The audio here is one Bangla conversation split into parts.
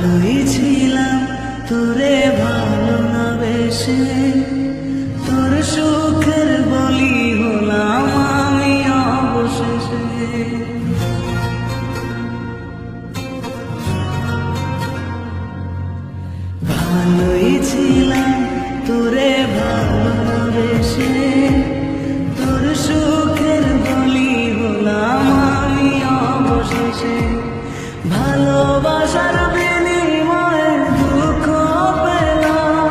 ভালোই ছিলাম তোরে ভালো না বেশে, তোর সুখের বলি হলাম আমি অবশেষে। ভালোই ছিলাম তোরে ভালো না বেশে, তোর সুখের বলি হলাম আমি অবশেষে। ভালোবাসার বিনিময়ে দুঃখ পেলাম,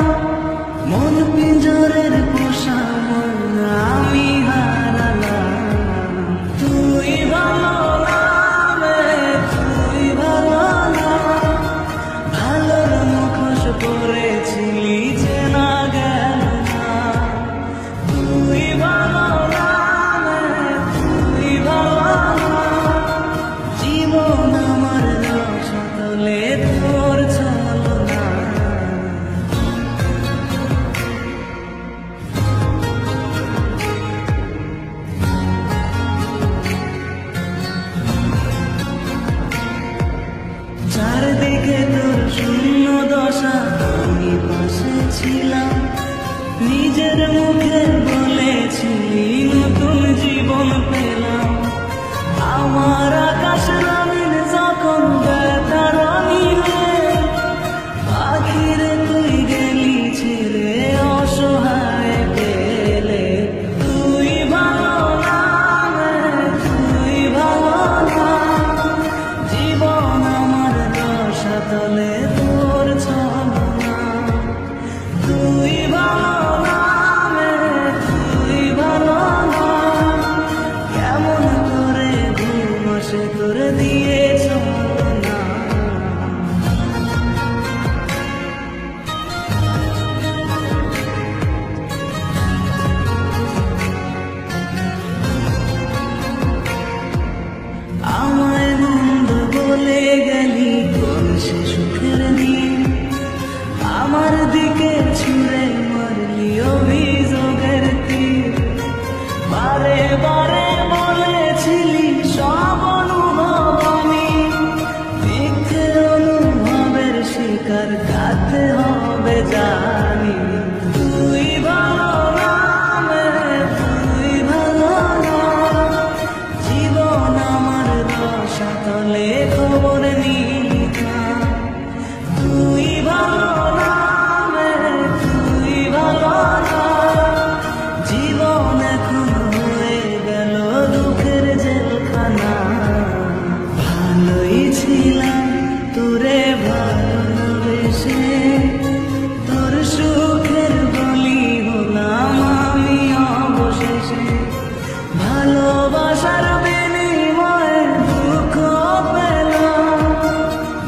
মন পিঞ্জরের পোষা মন আমি হারালাম। তুই ভালো না রে, তুই ভালো না, ভালোর মুখোশ পরেছিলি চেনা গেল না। তুই ভালো না রে, তুই ভালো না, জীবন আমার রসতলে তোর ছলনা। চারদিকে তোর শূন্য দশা, আমি পাশে ছিলাম, নিজের মুখে বলেছিলি নতুন জীবন পেলাম। আমার আকাশ রঙিন যখন ব্যথার নীলে, পাখিরে তুই গেলি ছেড়ে অসহায় পেলে। তুই ভালো না রে, তুই ভালো না, জীবন আমার রসাতলে তোর ছলনা। তুই ভালো না রে, তুই ভালো না, কেমন করে ঘুম আসে তোর দিয়ে ছলনা। আমায় মন্দ বলে গেলি কোন সে সুখের দিন, আমার দিকে ছুঁড়ে মারলি অভিযোগের তীর। বারে বারে বলেছিলি সব অনুভব আমি, মিথ্যে অনুভবের শিকার কাটতে হবে জানি। তুই ভালো না রে, তুই ভালো না, জীবন আমার রসাতলে খবর নিলি না। তুই ভালো না রে, তুই ভালো না, জীবন এখন হয়ে গেল দুঃখের জেলখানা। ভালোই ছিলাম তোরে ভালো না বেশে, তোর সুখের বলি হলাম আমি অবশেষে। ভালোবাসার বিনিময়ে দুঃখ পেলাম,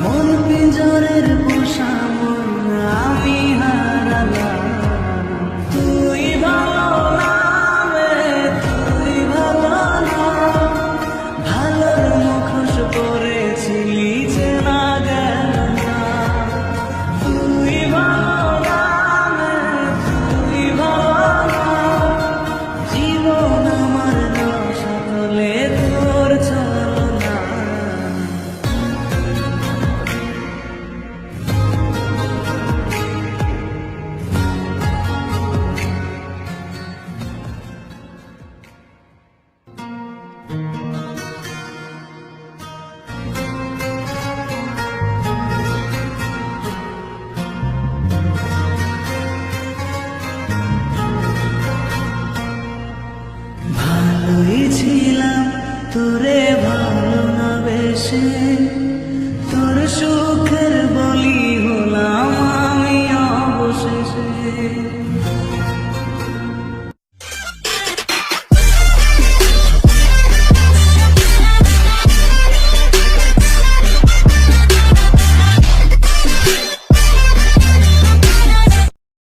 মন পিঞ্জরের পোষা মন আমি হারালাম। তুই ভালো না রে, তুই ভালো না, ভালোর মুখোশ পরেছিলি চেনা গেল না। তুই ভালো না রে, তুই ভালো না, জীবন আমার রসাতলে তোর ছলনা। ভালোই ছিলাম তোরে ভালো না বেশে,